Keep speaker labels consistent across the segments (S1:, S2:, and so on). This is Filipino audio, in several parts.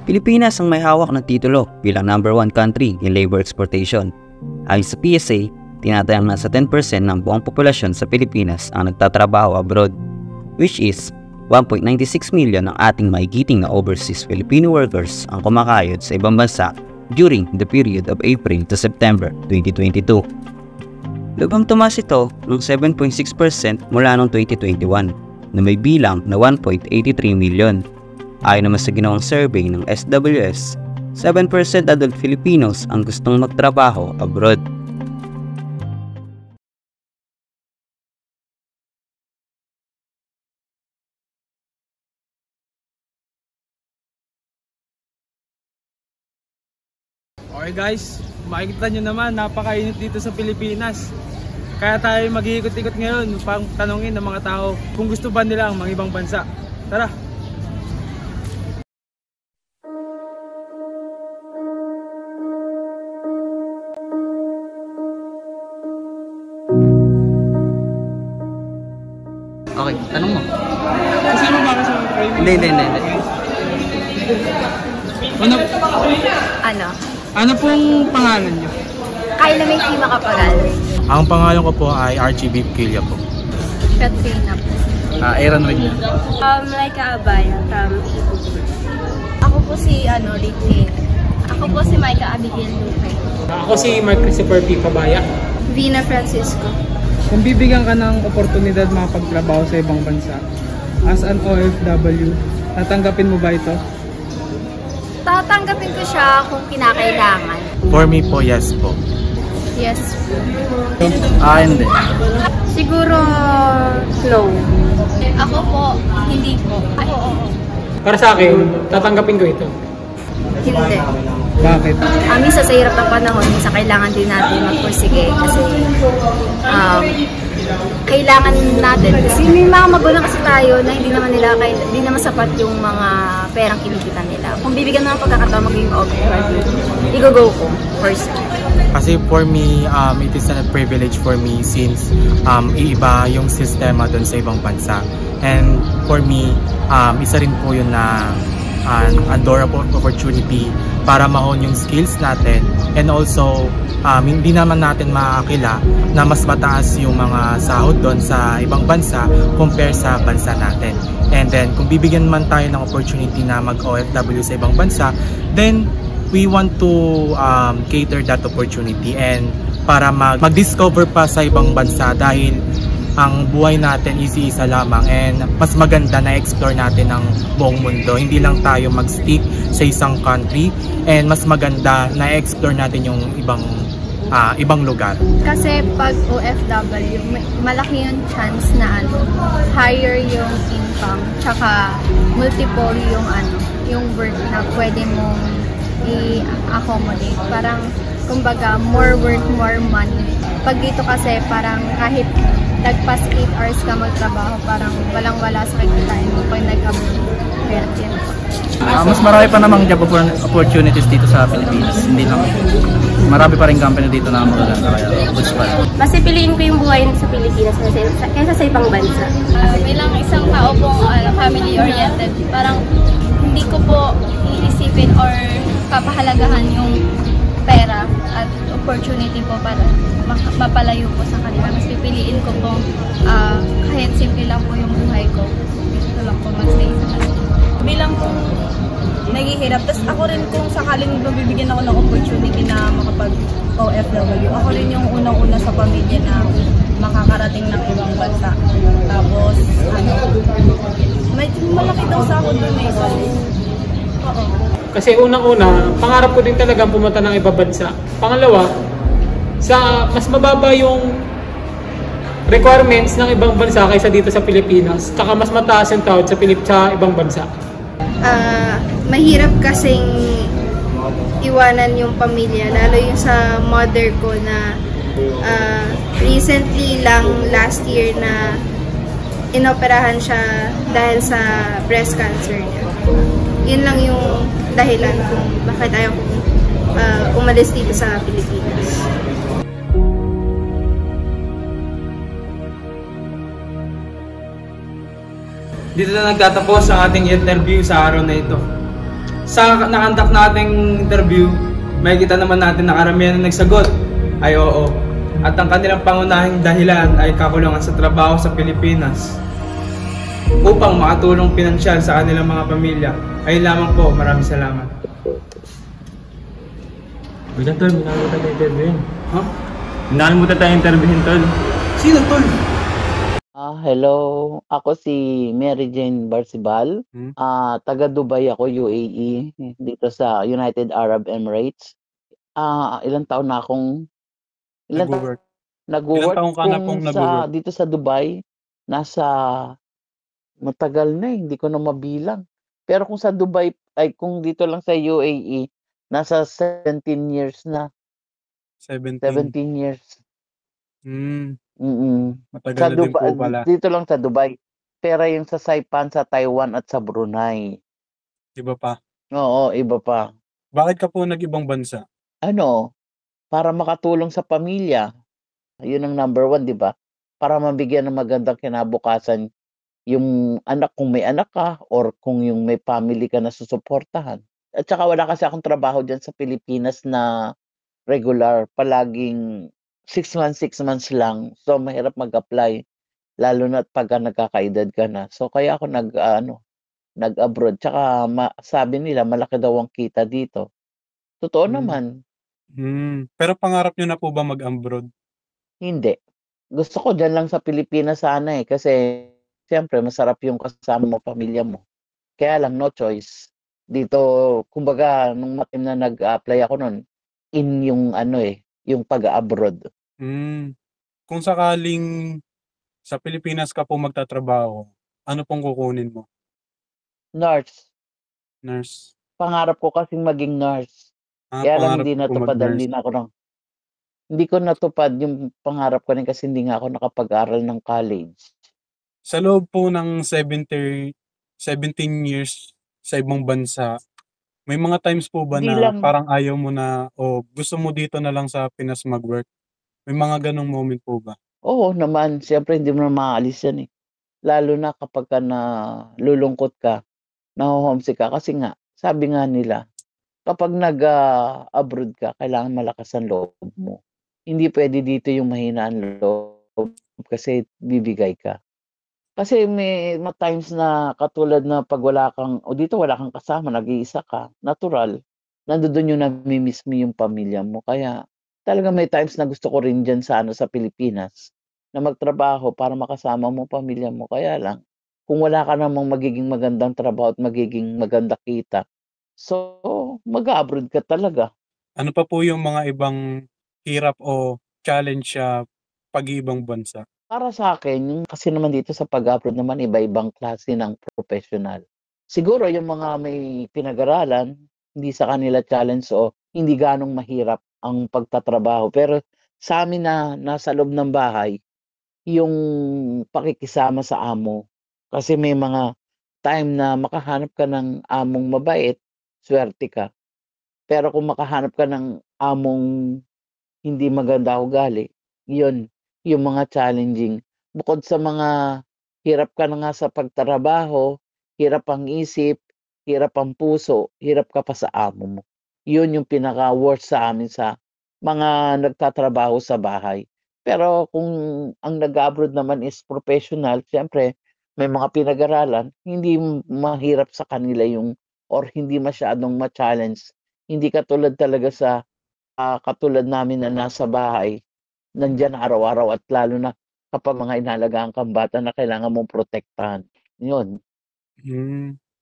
S1: Pilipinas ang may hawak ng titulo bilang number 1 country in labor exportation. Ayon sa PSA, tinatayang nasa 10% ng buong populasyon sa Pilipinas ang nagtatrabaho abroad, which is 1.96 million ng ating maigiting na overseas Filipino workers ang kumakayod sa ibang bansa during the period of April to September 2022. Lubhang tumaas ito ng 7.6% mula noong 2021 na may bilang na 1.83 million. Ayon naman sa ginawang survey ng SWS, 7% adult Filipinos ang gustong magtrabaho abroad.
S2: Okay guys, makikita nyo naman, napakainit dito sa Pilipinas. Kaya tayo mag-iikot-ikot ngayon upang tanungin ng mga tao kung gusto ba nila ang mga ibang bansa. Tara!
S1: Okay, tanong mo.
S2: Kasi mo ba sa kayo?
S1: Hindi.
S3: Ano?
S2: Pong pangalan nyo?
S3: Kayla may Kima Kapagal.
S4: Ang pangalan ko po ay Archie Bipkilia po.
S3: Katrina po.
S4: Aaron rin niya.
S3: Laika Abaya from Ako po si Ricky. Ako po si Micah Abigail Lupe.
S2: Ako si Mark Christopher P. Cabaya.
S3: Vina Francisco.
S2: Kung bibigyan ka ng oportunidad makapagtrabaho sa ibang bansa, as an OFW, tatanggapin mo ba ito?
S3: Tatanggapin ko siya kung kinakailangan.
S4: For me po, yes po.
S3: Yes.
S4: Hindi.
S3: Siguro no. Ako po, hindi po.
S2: Para sa akin, tatanggapin ko ito.
S3: Hindi.
S2: Bakit?
S3: Minsan sa hirap ng panahon, minsan kailangan din natin magpursige kasi kailangan natin. Kasi may mga magulang kasi tayo na hindi naman sapat yung mga perang kinikita nila. Kung bibigyan mo ng pagkakataon maging OFW, i-go ko first.
S4: Kasi for me, it is a privilege for me since iiba yung sistema doon sa ibang bansa. And for me, isa rin po yun na an adorable opportunity para ma-hone yung skills natin, and also hindi naman natin maakila na mas mataas yung mga sahod doon sa ibang bansa compare sa bansa natin. And then kung bibigyan man tayo ng opportunity na mag-OFW sa ibang bansa, then we want to cater that opportunity and para mag-discover pa sa ibang bansa, dahil ang buhay natin isa lamang and mas maganda na explore natin ang buong mundo. Hindi lang tayo mag-stick sa isang country, and mas maganda na explore natin yung ibang lugar.
S3: Kasi pag OFW, malaki yung chance na higher yung income, tsaka multiple yung work na pwede mong i-accommodate. Parang kumbaga more work, more money. Pag dito kasi parang kahit nagpas 8 hours ka magtrabaho, parang walang-wala sa kikitain mo pag nag-abroad yan.
S5: Mas marami pa namang job opportunities dito sa Pilipinas. Hindi lang. Marami pa rin company dito na magaganda, kaya goods pa.
S6: Mas pipiliin ko yung buhay sa Pilipinas kaysa sa ibang bansa.
S7: Bilang isang tao pong family-oriented, parang hindi ko po iisipin or papahalagahan yung pera at opportunity po para mapalayo po sa kanila. Mas pipiliin ko po kahit simple lang po yung buhay ko, dito lang po mag-stay sa kanila. Bilang kung naghihirap, tapos ako rin kung sakaling mabibigyan ako ng opportunity na makapag-OFW, ako rin yung unang-una sa pamilya na makakarating ng ibang bansa. Tapos, medyo malaki daw sa ako dun eh. Oo.
S2: Kasi unang-una, pangarap ko din talagang pumunta ng ibang bansa. Pangalawa, mas mababa yung requirements ng ibang bansa kaysa dito sa Pilipinas. Tsaka mas mataas yung tawad sa ibang bansa.
S3: Mahirap kasing iwanan yung pamilya, lalo yung sa mother ko na recently lang last year na inoperahan siya dahil sa breast cancer niya. Yun lang yung dahilan kung bakit ayaw kong umalis dito sa Pilipinas.
S2: Dito na nagtatapos ang ating interview sa araw na ito.
S8: sa nakandak nating interview, makikita naman natin na karamihan na nagsagot ay oo. At ang kanilang pangunahing dahilan ay kakulangan sa trabaho sa Pilipinas upang makatulong pinansyal sa kanilang mga pamilya. Ayun lamang po, maraming salamat.
S9: Wala tol, minalimutan tayo interviewin.
S8: Ha?
S9: Minalimutan tayo interviewin tol.
S8: Sino tol?
S10: Hello, ako si Mary Jane Barsibal. Taga Dubai ako, UAE, dito sa United Arab Emirates. Ilang taon na akong
S11: Nag-work.
S10: nag-work
S11: Ilang taon ka na pong nag-work?
S10: dito sa Dubai. Nasa matagal na, hindi ko na mabilang. Pero kung sa Dubai, ay kung dito lang sa UAE, nasa 17 years na.
S11: 17.
S10: 17 years.
S11: Matagal
S10: Sa
S11: na din po
S10: Dubai,
S11: pala.
S10: dito lang sa Dubai. Pero yung sa Saipan, sa Taiwan at sa Brunei.
S11: Iba pa.
S10: Oo, iba pa.
S11: Bakit ka po nag-ibang bansa?
S10: Para makatulong sa pamilya. Yun ang number one, di ba? Para mabigyan ng magandang kinabukasan yung anak, kung may anak ka, or kung yung may family ka na susuportahan. At saka wala kasi akong trabaho dyan sa Pilipinas na regular. Palaging 6 months, 6 months lang. So, mahirap mag-apply. Lalo na pagka nagkakaedad ka na. So, kaya ako nag-abroad. Tsaka sabi nila, malaki daw ang kita dito. Totoo naman.
S11: Pero pangarap nyo na po ba mag-abroad?
S10: Hindi. Gusto ko dyan lang sa Pilipinas sana kasi siyempre masarap yung kasama mo, pamilya mo. Kaya lang, no choice. Dito, kumbaga, nung matim na nag-apply ako nun, yung yung pag-abroad.
S11: Kung sakaling sa Pilipinas ka po magtatrabaho, ano pong kukunin mo?
S10: Nurse.
S11: Nurse.
S10: Pangarap ko kasing maging nurse. Kaya lang hindi natupad. Hindi ko natupad yung pangarap ko rin kasi hindi nga ako nakapag-aral ng college.
S11: Sa loob po ng 17 years sa ibang bansa, may mga times po ba na parang ayaw mo na o gusto mo dito na lang sa Pinas mag-work? May mga ganong moment po ba?
S10: Oo naman. Siyempre hindi mo na maaalis yan . Lalo na kapag ka nalulungkot ka, naho-homesick ka. Kasi nga, sabi nga nila, kapag nag-abroad ka, kailangan malakas ang loob mo. Hindi pwede dito yung mahina ang loob kasi bibigay ka. Kasi may times na katulad na pag dito wala kang kasama, nag-iisa ka, natural, nandoon yung nami-miss mo yung pamilya mo. Kaya talaga may times na gusto ko rin dyan sa Pilipinas na magtrabaho para makasama mo pamilya mo. Kaya lang, kung wala ka namang magiging magandang trabaho at magiging maganda kita, so mag-abroad ka talaga.
S11: Ano pa po yung mga ibang hirap o challenge sa pag-ibang bansa?
S10: Para sa akin, kasi naman dito sa pag-abroad naman, iba-ibang klase ng professional. Siguro yung mga may pinag-aralan, hindi sa kanila challenge o hindi ganong mahirap ang pagtatrabaho. Pero sa amin na nasa loob ng bahay, yung pakikisama sa amo. Kasi may mga time na makahanap ka ng among mabait, swerte ka. Pero kung makahanap ka ng among hindi maganda ugali, yun, yung mga challenging. Bukod sa mga hirap ka na nga sa pagtrabaho, hirap ang isip, hirap ang puso, hirap ka pa sa amo mo. Yun yung pinaka-worst sa amin sa mga nagtatrabaho sa bahay. Pero kung ang nag-abroad naman is professional, siyempre may mga pinag-aralan, hindi mahirap sa kanila or hindi masyadong ma-challenge. Hindi katulad talaga sa katulad namin na nasa bahay, nandyan araw-araw at lalo na kapag mga inalagaan kang bata na kailangan mong protektahan. Yun.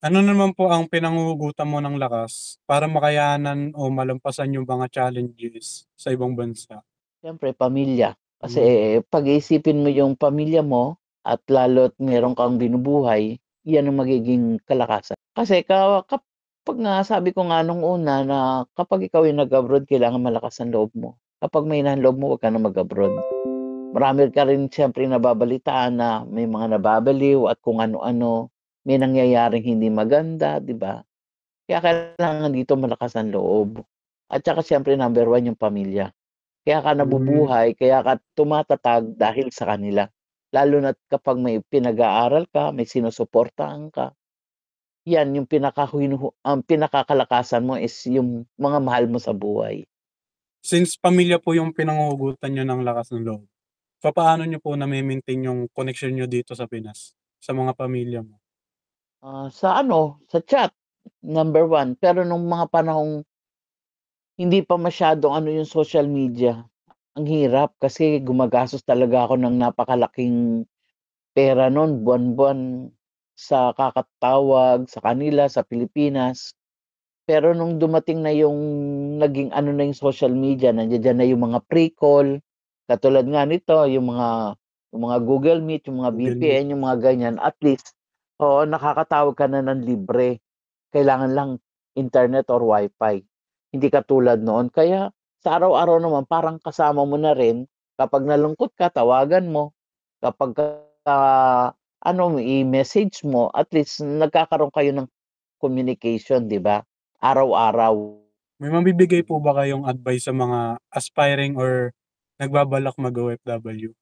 S11: Ano naman po ang pinanguhugutan mo ng lakas para makayanan o malampasan yung mga challenges sa ibang bansa?
S10: Siyempre, pamilya. Kasi pag-iisipin mo yung pamilya mo at lalo't meron kang binubuhay, yan ang magiging kalakasan. Kasi kapag nga sabi ko nga nung una na kapag ikaw ay nag-abroad, kailangan malakas ang loob mo. Kapag may loob mo, huwag ka na mag-abroad. Marami ka rin siyempre nababalitaan na may mga nababaliw at kung ano-ano, may nangyayaring hindi maganda, di ba? Kaya kailangan dito malakas ang loob. At saka siyempre number one yung pamilya. Kaya ka nabubuhay, kaya ka tumatatag dahil sa kanila. Lalo na kapag may pinag-aaral ka, may sinusuportahan ka. yan yung pinakakalakasan mo is yung mga mahal mo sa buhay.
S11: Since pamilya po yung pinanguhugutan nyo ng lakas ng loob, paano nyo po na-maintain yung connection nyo dito sa Pinas, sa mga pamilya mo?
S10: Sa chat, number 1. Pero nung mga panahong hindi pa masyadong yung social media, ang hirap kasi gumagastos talaga ako ng napakalaking pera no'n, buwan-buwan sa kakatawag sa kanila sa Pilipinas. Pero nung dumating na yung naging na yung social media, nandiyan na yung mga pre-call, katulad nga nito, yung mga Google Meet, yung mga VPN, yung mga ganyan, at least, nakakatawag ka na ng libre. Kailangan lang internet or wifi. Hindi katulad noon. Kaya sa araw-araw naman, parang kasama mo na rin. Kapag nalungkot ka, tawagan mo. Kapag i-message mo, at least nagkakaroon kayo ng communication, di ba? Araw-araw.
S11: May mabibigay po ba kayong advice sa mga aspiring or nagbabalak mag-OFW?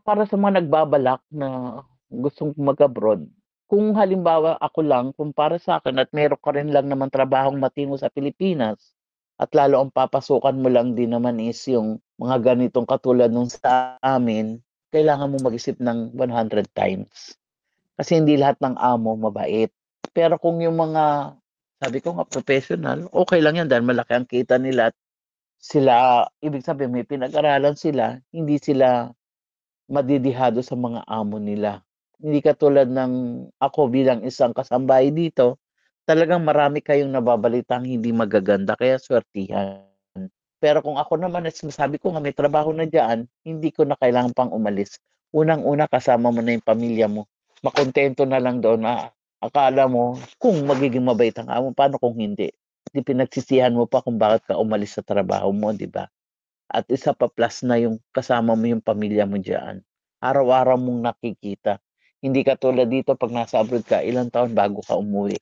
S10: Para sa mga nagbabalak na gustong mag-abroad, kung halimbawa ako lang, kung para sa akin at meron ka rin lang naman trabahong matino sa Pilipinas, at lalo ang papasukan mo lang din naman is yung mga ganitong katulad nung sa amin, kailangan mo mag-isip ng 100 times. Kasi hindi lahat ng amo mabait. Pero kung yung mga, sabi ko nga, professional, okay lang yan dahil malaki ang kita nila at sila, ibig sabihin may pinag-aralan sila, hindi sila madidihado sa mga amo nila. Hindi katulad ng ako bilang isang kasambahay dito, talagang marami kayong nababalitang hindi magaganda, kaya swertihan. Pero kung ako naman, sabi ko nga may trabaho na dyan, hindi ko na kailangan pang umalis. Unang-una, kasama mo na yung pamilya mo. Makontento na lang doon na akala mo kung magiging mabait ang amo, paano kung hindi? Di pinagsisihan mo pa kung bakit ka umalis sa trabaho mo, di ba? At isa pa plus na yung kasama mo yung pamilya mo dyan. Araw-araw mong nakikita. Hindi katulad dito pag nasa abroad ka, ilang taon bago ka umuwi.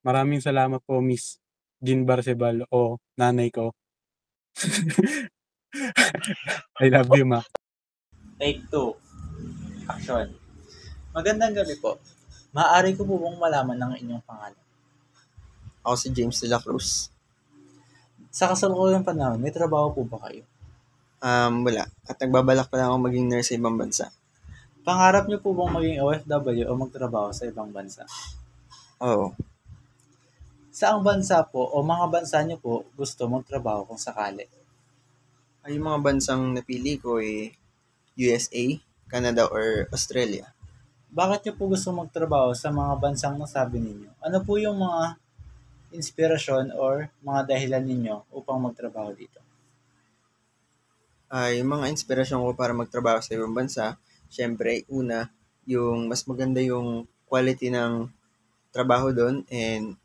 S11: Maraming salamat po, Miss Jean Barcebal o nanay ko. I love you, ma.
S12: Take 2. Action. Magandang gabi po. Maaari ko po bang malaman ng inyong pangalan?
S13: Ako si James de la Cruz.
S12: Sa kasalukuyang panahon, may trabaho po ba kayo?
S13: Wala. At nagbabalak pa lang ako maging nurse sa ibang bansa.
S12: Pangarap niyo po bang maging OFW o magtrabaho sa ibang bansa?
S13: Oo.
S12: Saang bansa po o mga bansa niyo po gusto magtrabaho kung sakali?
S13: Ay, yung mga bansang napili ko USA, Canada, or Australia.
S12: Bakit niyo po gusto magtrabaho sa mga bansang nasabi ninyo? Ano po yung mga inspirasyon or mga dahilan ninyo upang magtrabaho dito?
S13: Yung mga inspirasyon ko para magtrabaho sa ibang bansa, syempre, una, yung mas maganda yung quality ng trabaho doon and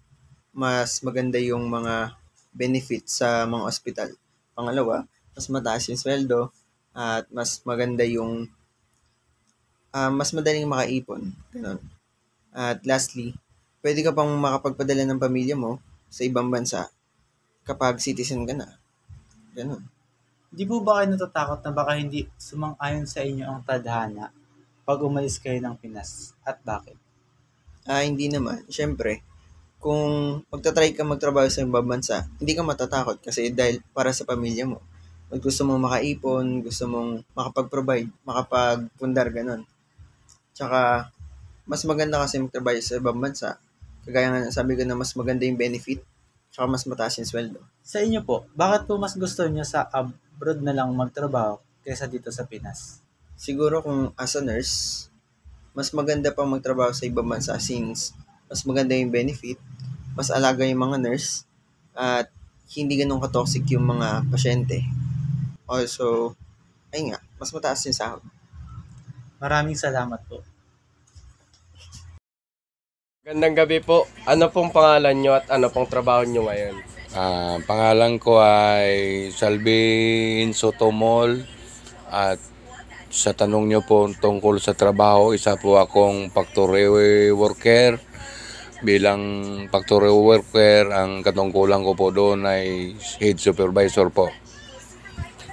S13: mas maganda yung mga benefits sa mga ospital. Pangalawa, mas mataas yung sweldo at mas maganda yung mas madaling makaipon. Ganun. At lastly, pwede ka pang makapagpadala ng pamilya mo sa ibang bansa kapag citizen ka na. Ganun.
S12: Di po ba kayo natatakot na baka hindi sumang-ayon sa inyo ang tadhana pag umalis kayo ng Pinas? At bakit?
S13: Hindi naman. Siyempre, kung magta-try ka magtrabaho sa ibang bansa, hindi ka matatakot kasi dahil para sa pamilya mo. Pag gusto mong makaipon, gusto mong makapag-provide, makapag-pundar, ganun. Tsaka, mas maganda kasi magtrabaho sa ibang bansa. Kagaya nga sabi ko na mas maganda yung benefit, tsaka mas mataas yung sweldo.
S12: Sa inyo po, bakit po mas gusto niyo sa abroad na lang magtrabaho kaysa dito sa Pinas?
S13: Siguro kung as a nurse, mas maganda pang magtrabaho sa ibang bansa since mas maganda yung benefit, mas alaga yung mga nurse, at hindi ganun ka-toxic yung mga pasyente. Also, ayun nga, mas mataas yung sahod.
S12: Maraming salamat po.
S14: Gandang gabi po. Ano pong pangalan nyo at ano pong trabaho nyo ngayon?
S15: Pangalan ko ay Salvin Sotomol at sa tanong nyo po tungkol sa trabaho, isa po akong factory worker. Bilang factory worker, ang katungkulan ko po doon ay head supervisor po.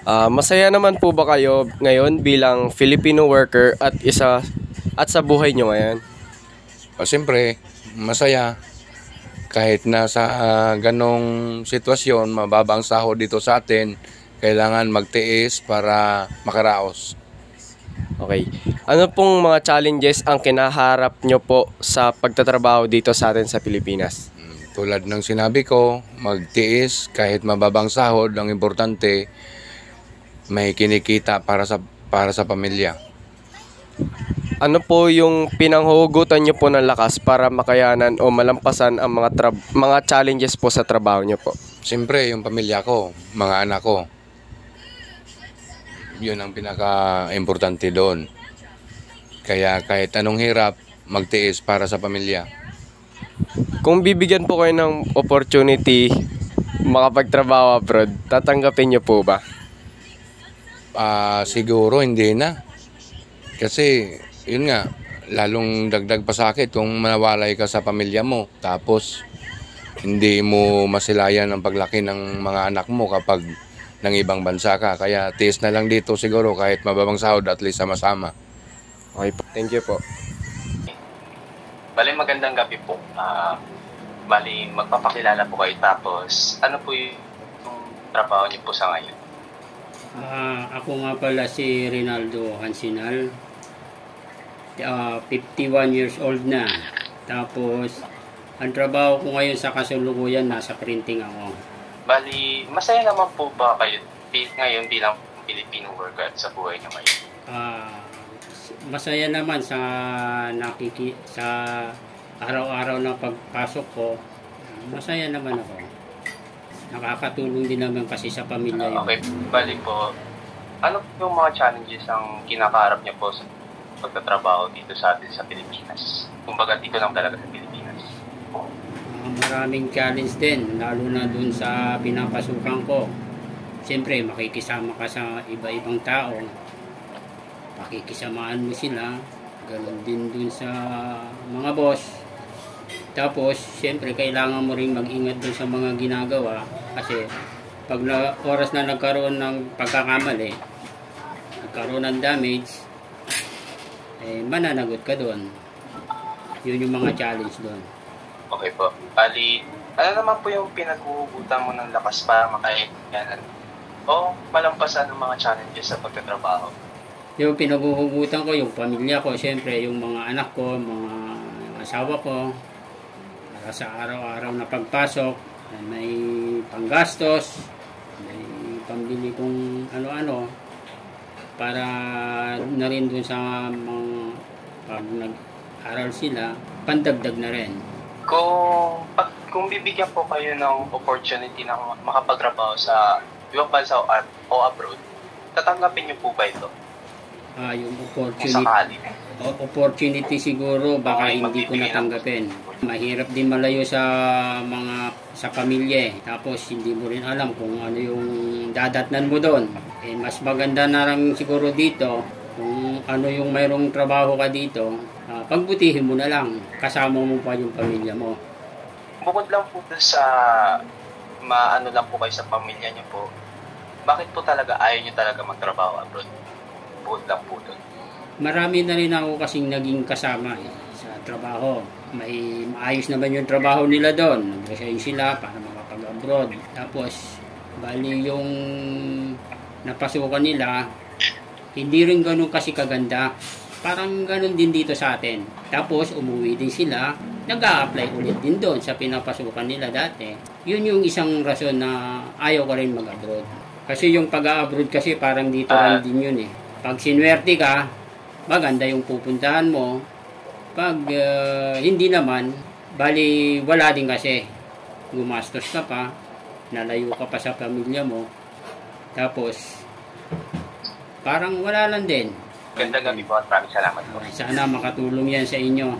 S14: Masaya naman po ba kayo ngayon bilang Filipino worker at sa buhay nyo ngayon?
S15: Siyempre, masaya. Kahit nasa ganong sitwasyon, mababang sahod dito sa atin, kailangan magtiis para makaraos.
S14: Okay. Ano pong mga challenges ang kinaharap nyo po sa pagtatrabaho dito sa atin sa Pilipinas?
S15: Tulad ng sinabi ko, magtiis kahit mababang sahod, ang importante may kinikita para sa pamilya.
S14: Ano po yung pinanghugutan nyo po ng lakas para makayanan o malampasan ang mga challenges po sa trabaho nyo po?
S15: Siyempre, yung pamilya ko, mga anak ko. Yun ang pinaka-importante doon. Kaya kahit anong hirap, magtiis para sa pamilya.
S14: Kung bibigyan po kayo ng opportunity makapagtrabaho abroad, tatanggapin nyo po ba?
S15: Siguro hindi na. Kasi, yun nga, lalong dagdag pa sakit kung mawalay ka sa pamilya mo. Tapos, hindi mo masilayan ang paglaki ng mga anak mo kapag ng ibang bansa ka. Kaya tiis na lang dito siguro kahit mababang sahod, at least sama-sama.
S14: Okay po. Thank you po.
S16: Bali, magandang gabi po. Bali, magpapakilala po kayo. Tapos, ano po yung trabaho niyo po sa ngayon?
S17: Ako nga pala si Rinaldo Hansinal. 51 years old na. Tapos, ang trabaho ko ngayon sa kasalukuyan, nasa printing ako.
S16: Bali, masaya naman po ba kayo ngayon bilang Filipino worker sa buhay niyo ngayon?
S17: Masaya naman sa araw-araw na pagpasok ko. Masaya naman ako. Nakakatulong din naman kasi sa pamilya yun.
S16: Okay, bali po, ano yung mga challenges ang kinakaharap niyo po sa pagtatrabaho dito sa atin sa Pilipinas? Kumbaga dito lang talaga sa Pilipinas.
S17: Maraming challenge din, lalo na dun sa pinapasukan ko. Siyempre, makikisama ka sa iba-ibang tao. Pakikisamaan mo sila. Ganon din dun sa mga boss. Tapos, siyempre, kailangan mo rin mag-ingat dun sa mga ginagawa. Kasi, pag oras na nagkaroon ng pagkakamali, nagkaroon ng damage, mananagot ka dun. Yun yung mga challenge dun.
S16: Okay po. Bali, ano naman po yung pinaghuhugutan mo ng lakas para makayanan o malampasan ng mga challenges sa pagtatrabaho?
S17: Yung pinaghuhugutan ko, yung pamilya ko, siyempre, yung mga anak ko, yung asawa ko, para sa araw-araw na pagpasok, may panggastos, may pambili kong ano-ano, para na rin dun sa mga pag nag-aral sila, pandagdag na rin.
S16: Kung bibigyan po kayo ng opportunity na makapagtrabaho sa ibang bansa o abroad, tatanggapin niyo po ba ito?
S17: Yung opportunity siguro baka hindi ko natanggapin. Mahirap din malayo sa pamilya. Tapos hindi mo rin alam kung ano yung dadatnan mo doon. Mas maganda na lang siguro dito kung ano yung mayroong trabaho ka dito. Pagbutihin mo na lang, kasama mo pa yung pamilya mo.
S16: Bukod lang po sa maano lang po kayo sa pamilya niyo po, bakit po talaga ayaw niyo talaga magtrabaho abroad? Bukod lang po doon.
S17: Marami na rin ako kasing naging kasama sa trabaho. May maayos naman yung trabaho nila doon. Nag-resign sila para makapag-abroad. Tapos, bali yung napasukan nila, hindi rin ganun kasi kaganda. Parang ganun din dito sa atin. Tapos, umuwi din sila. Nag-a-apply ulit din doon sa pinapasukan nila dati. Yun yung isang rason na ayaw ko rin mag-abroad. Kasi yung pag-a-abroad kasi parang dito rin din yun eh. Pag sinwerte ka, maganda yung pupuntahan mo. Pag hindi naman, bali wala din kasi. Gumastos ka pa, nalayo ka pa sa pamilya mo. Tapos, parang wala lang din.
S16: Ganda gabi po at maraming salamat po.
S17: Sana makatulong yan sa inyo.